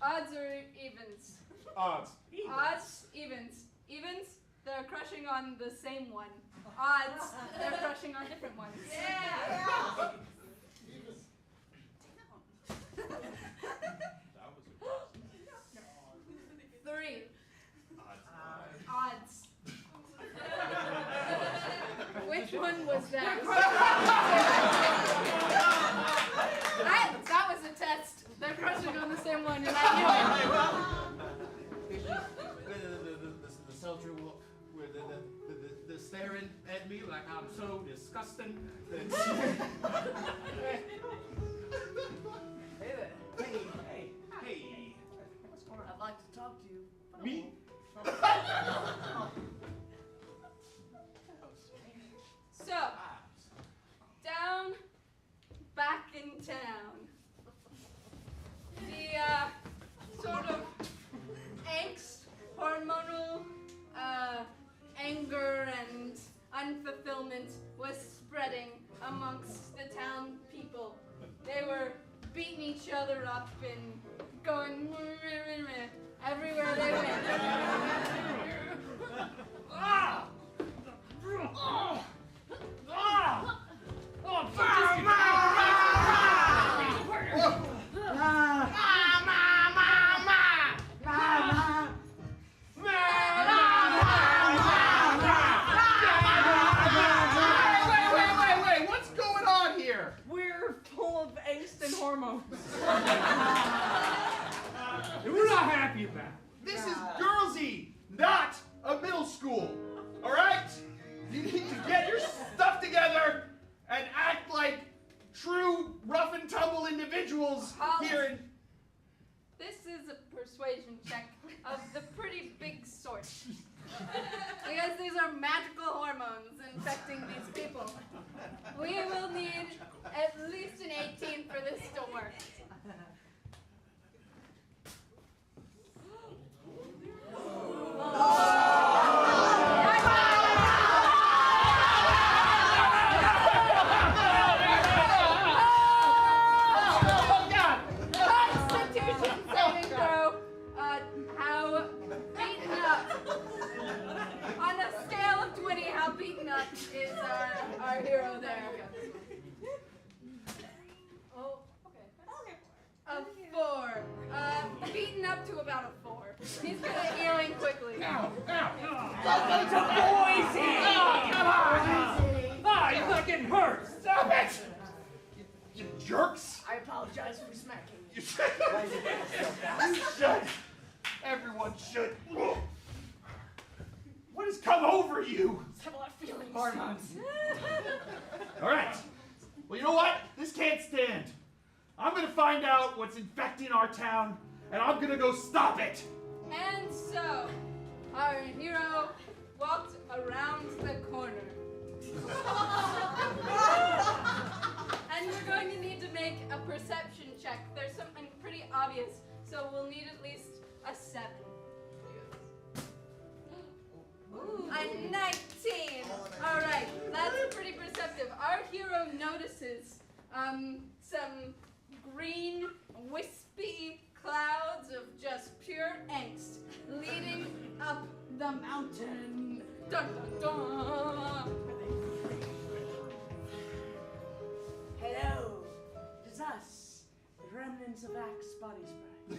[SPEAKER 1] Odds or evens?
[SPEAKER 3] Odds.
[SPEAKER 1] Odds, evens. Evens, they're crushing on the same one. Odds, they're crushing on different ones.
[SPEAKER 2] Yeah.
[SPEAKER 8] That was a
[SPEAKER 1] 3.
[SPEAKER 3] Odds.
[SPEAKER 1] Odds. Which one was that? That was a test. They're crushing on the same one, and I
[SPEAKER 3] It's just the soldier look, where the staring at me like I'm so disgusting.
[SPEAKER 5] Hey there.
[SPEAKER 3] Hey.
[SPEAKER 5] What's going on? I'd like to talk to you.
[SPEAKER 3] Me?
[SPEAKER 1] So, down, back in town. The, sort of angst, hormonal, anger and unfulfillment was spreading amongst the town people. They were beating each other up and going everywhere they went.
[SPEAKER 3] Wait, what's going on here?
[SPEAKER 5] We're full of angst and hormones.
[SPEAKER 4] We're not happy about it.
[SPEAKER 3] This is girlsy, not a middle school. All right? You need to get your stuff together and act like true rough and tumble individuals here in...
[SPEAKER 1] This is a persuasion check of the pretty big sort. Because these are magical hormones infecting these people. We will need at least an 18 for this to work. Constitution saving throw. How beaten up? On a scale of 20, how beaten up is our hero there? Oh, okay. A 4. Beaten up to about a 4. He's gonna healing quickly.
[SPEAKER 6] Welcome to Boise! Come on! You're not getting hurt!
[SPEAKER 3] Stop it! You jerks!
[SPEAKER 5] I apologize for smacking you.
[SPEAKER 3] You should. You should. Everyone should. What has come over you?
[SPEAKER 5] Have a lot of feeling hormones.
[SPEAKER 3] All right. Well, you know what? This can't stand. I'm gonna find out what's infecting our town, and I'm gonna go stop it.
[SPEAKER 1] And so, our hero walked around the corner. And we're going to need to make a perception check. There's something pretty obvious, so we'll need at least a 7. A 19! Alright, that's pretty perceptive. Our hero notices some green, wispy clouds of just pure angst leading up the mountain. Dun dun dun!
[SPEAKER 5] Hello, it's us, the remnants of Axe body spray.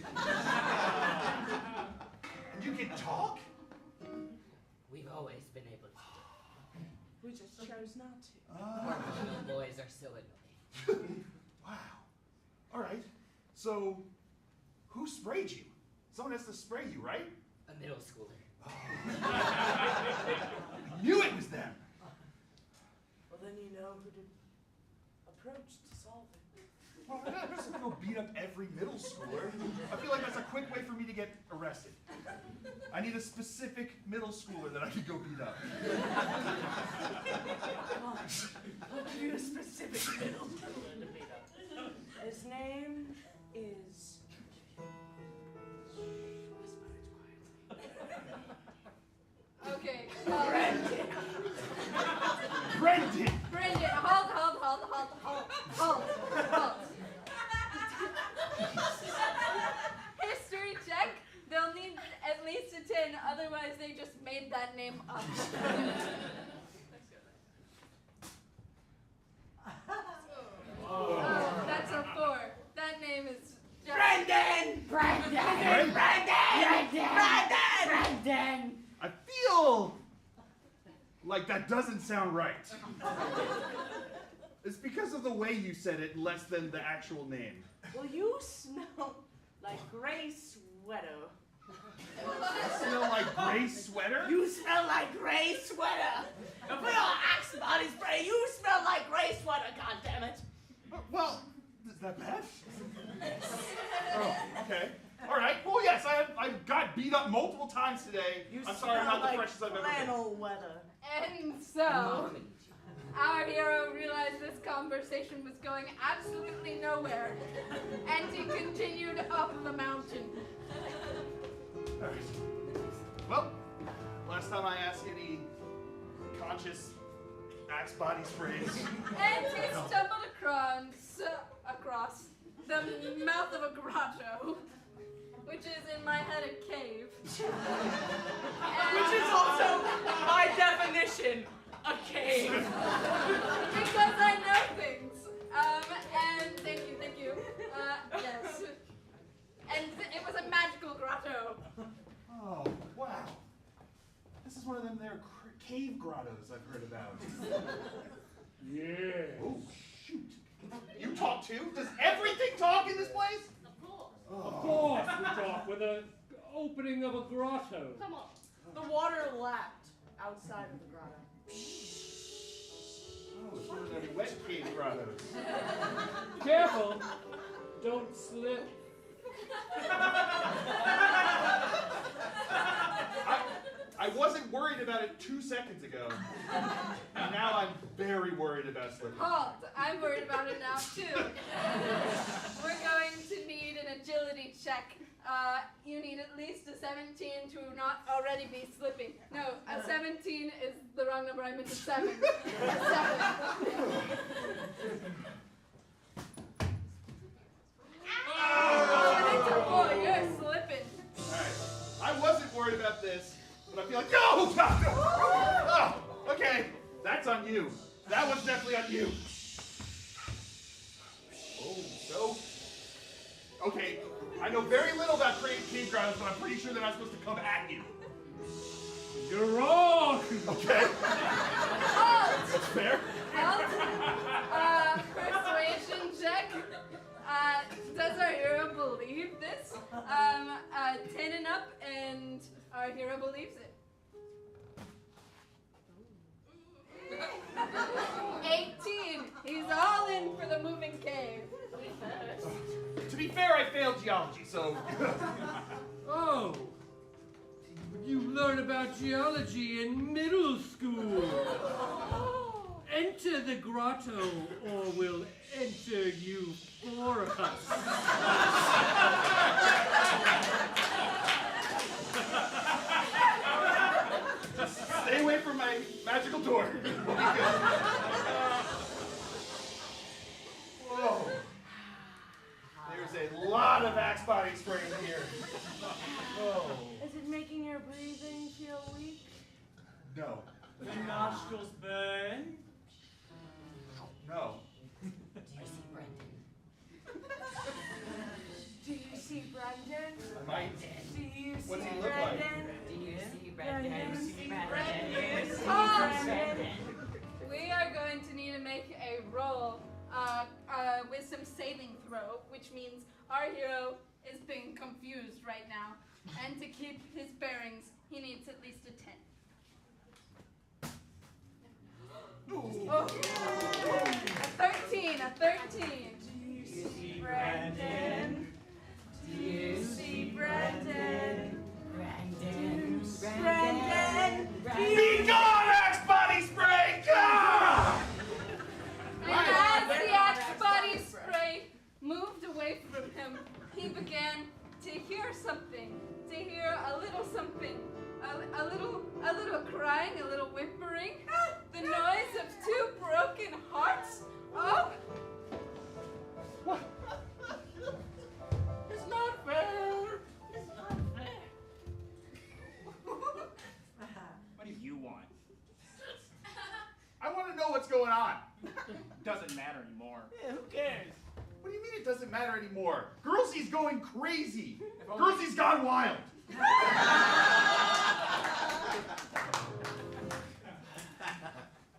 [SPEAKER 3] And you can talk?
[SPEAKER 2] We've always been able to.
[SPEAKER 5] We just chose not to.
[SPEAKER 2] You boys are so annoying.
[SPEAKER 3] Wow. All right. So, who sprayed you? Someone has to spray you, right?
[SPEAKER 2] A middle schooler.
[SPEAKER 3] I knew it was them.
[SPEAKER 5] Well, then you know who to approach to solve it.
[SPEAKER 3] Well, I'm not just gonna go beat up every middle schooler. I feel like that's a quick way for me to get arrested. I I need a specific middle schooler that I can go beat up.
[SPEAKER 5] I'll give you a specific middle schooler to beat up. His name is...
[SPEAKER 1] Okay.
[SPEAKER 3] Brendan!
[SPEAKER 1] Brendan, hold. History check. They'll need at least a 10, otherwise they just made that name up. Oh, that's a 4. That name is just...
[SPEAKER 2] Brendan!
[SPEAKER 3] I feel like that doesn't sound right. It's because of the way you said it, less than the actual name.
[SPEAKER 5] Well, you smell like gray sweater.
[SPEAKER 3] I smell like gray sweater?
[SPEAKER 2] You smell like gray sweater. If we all Axe body spray, you smell like gray sweater, goddammit.
[SPEAKER 3] Well, is that bad? Oh, okay. All right. Well, yes, I got beat up multiple times today.
[SPEAKER 5] You
[SPEAKER 3] I'm sorry, I'm
[SPEAKER 5] smell
[SPEAKER 3] not the
[SPEAKER 5] like
[SPEAKER 3] freshest I've ever been.
[SPEAKER 5] flannel weather.
[SPEAKER 1] And so, our hero realized this conversation was going absolutely nowhere, and he continued up the mountain.
[SPEAKER 3] All right. Well, last time I asked any conscious Axe body sprays.
[SPEAKER 1] And he stumbled across the mouth of a grotto, which is in my head a cave.
[SPEAKER 5] Which is also, by definition, a cave.
[SPEAKER 1] Because I know things. And thank you. Yes. And it was a magical grotto.
[SPEAKER 3] Oh, wow. This is one of them there cave grottos I've heard about.
[SPEAKER 6] Yeah.
[SPEAKER 3] Oh, shoot. You talk too? Does everything talk in this place?
[SPEAKER 6] Of course we talk with the opening of a grotto.
[SPEAKER 1] Come on.
[SPEAKER 5] The water lapped outside of the grotto.
[SPEAKER 3] Oh, it's one of them wet cave grottos.
[SPEAKER 6] Careful, don't slip.
[SPEAKER 3] I wasn't worried about it 2 seconds ago. And now I'm very worried about slipping.
[SPEAKER 1] Halt! I'm worried about it now too. We're going to need an agility check. You need at least a 17 to not already be slipping. No, a 17 is the wrong number. I meant a 7. A 7. Oh, you're slipping.
[SPEAKER 3] Alright. I wasn't worried about this, but I feel like, no! Oh, okay. That's on you. That was definitely on you. Oh, so. Okay, I know very little about cave grottos, but I'm pretty sure they're not supposed to come at you.
[SPEAKER 6] You're wrong!
[SPEAKER 3] Okay.
[SPEAKER 1] Halt!
[SPEAKER 3] That's fair.
[SPEAKER 1] Halt! Persuasion check. Does our hero believe this? 10 and up, and our hero believes it. 18. He's all in for the moving cave.
[SPEAKER 3] To be fair, I failed geology, so.
[SPEAKER 6] Oh, you learn about geology in middle school. Enter the grotto, or we'll enter you for us.
[SPEAKER 3] Stay away from my magical door. Whoa. There's a lot of Axe body spray in here. Oh.
[SPEAKER 5] Is it making your breathing feel weak?
[SPEAKER 3] No.
[SPEAKER 8] The nostrils burn.
[SPEAKER 3] No.
[SPEAKER 2] Do you see Brendan?
[SPEAKER 3] I might.
[SPEAKER 2] Do you see
[SPEAKER 3] What's he look like?
[SPEAKER 2] Brendan? Do you see Brendan?
[SPEAKER 5] Brendan.
[SPEAKER 2] Do you see
[SPEAKER 1] Brendan.
[SPEAKER 2] Brendan?
[SPEAKER 1] We are going to need to make a roll, wisdom saving throw, which means our hero is being confused right now. And to keep his bearings, he needs at least a 10. Oh. A 13, a 13.
[SPEAKER 2] Do you see Brendan? Do you see Brendan? Brendan.
[SPEAKER 1] hear something, to hear a little something, a little crying, a little whimpering, the noise of two broken hearts. Oh,
[SPEAKER 3] What?
[SPEAKER 2] It's not fair. It's not fair.
[SPEAKER 3] What do you want? I want to know what's going on. Doesn't matter anymore.
[SPEAKER 2] Yeah, who cares?
[SPEAKER 3] What do you mean it doesn't matter anymore? Girlsy's going crazy. Girlsy's gone wild.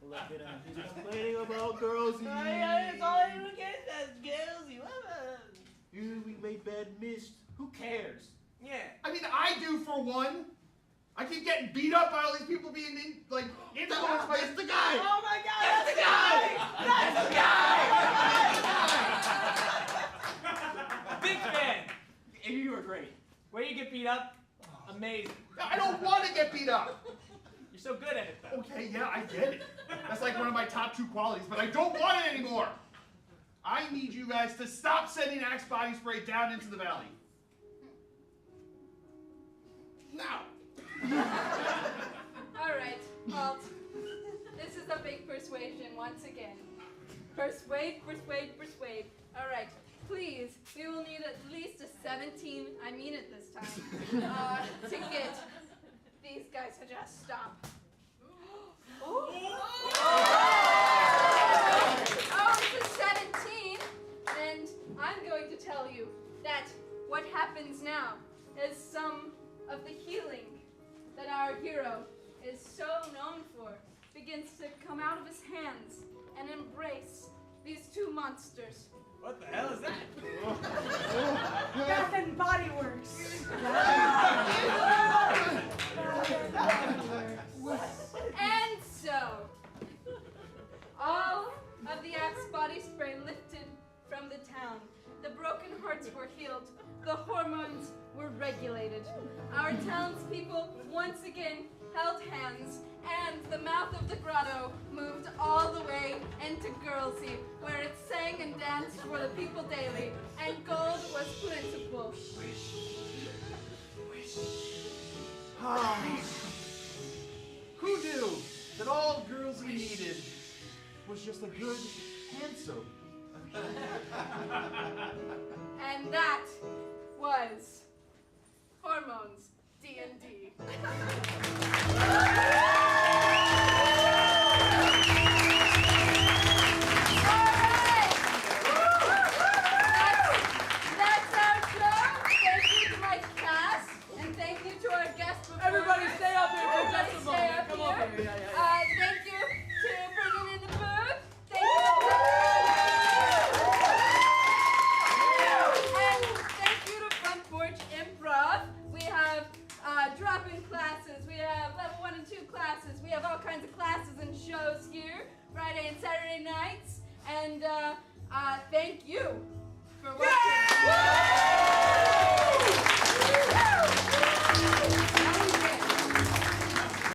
[SPEAKER 2] Look at him. He's complaining about girls. That's all I even get. That's girls. We made bad mist. Who cares?
[SPEAKER 8] Yeah.
[SPEAKER 3] I mean, I do for one. I keep getting beat up by all these people being influenced by
[SPEAKER 2] That's the guy.
[SPEAKER 8] Oh my God!
[SPEAKER 2] That's the guy. That's the guy.
[SPEAKER 8] Big fan. You were great. Where you get beat up? Amazing.
[SPEAKER 3] I don't want to get beat up.
[SPEAKER 8] You're so good at it, though.
[SPEAKER 3] Okay, yeah, I get it. That's like one of my top 2 qualities, but I don't want it anymore. I need you guys to stop sending Axe body spray down into the valley. Now.
[SPEAKER 1] all right, Walt. This is a big persuasion once again. Persuade, persuade, persuade. All right, please, we will need at least a 17, I mean it this time, to get these guys to just stop. Oh, it's a 17, and I'm going to tell you that what happens now is some of the healing that our hero is so known for begins to come out of his hands and embrace these 2 monsters.
[SPEAKER 8] What the hell is that?
[SPEAKER 5] Bath and Body Works.
[SPEAKER 1] And so, all of the Axe body spray lifted from the town. The broken hearts were healed. The hormones were regulated. Our townspeople once again held hands, and the mouth of the grotto moved all the way into Girlsy, where it sang and danced for the people daily, and gold was plentiful.
[SPEAKER 4] Who knew that all Girlsy needed was just a good hand soap?
[SPEAKER 1] And that was Hormones D&D. That's our show. Thank you to my cast, and thank you to our guest performers.
[SPEAKER 5] Everybody stay up here for
[SPEAKER 1] Everybody
[SPEAKER 5] just a
[SPEAKER 1] stay
[SPEAKER 5] moment.
[SPEAKER 1] up
[SPEAKER 5] Come
[SPEAKER 1] here.
[SPEAKER 5] over here. Yeah.
[SPEAKER 1] Thank you to bringing in the booth. Thank you. And thank you to Front Porch Improv. We have drop-in classes. We have level 1 and 2 classes. We have all kinds of classes and shows here, Friday and Saturday nights. And thank you for watching.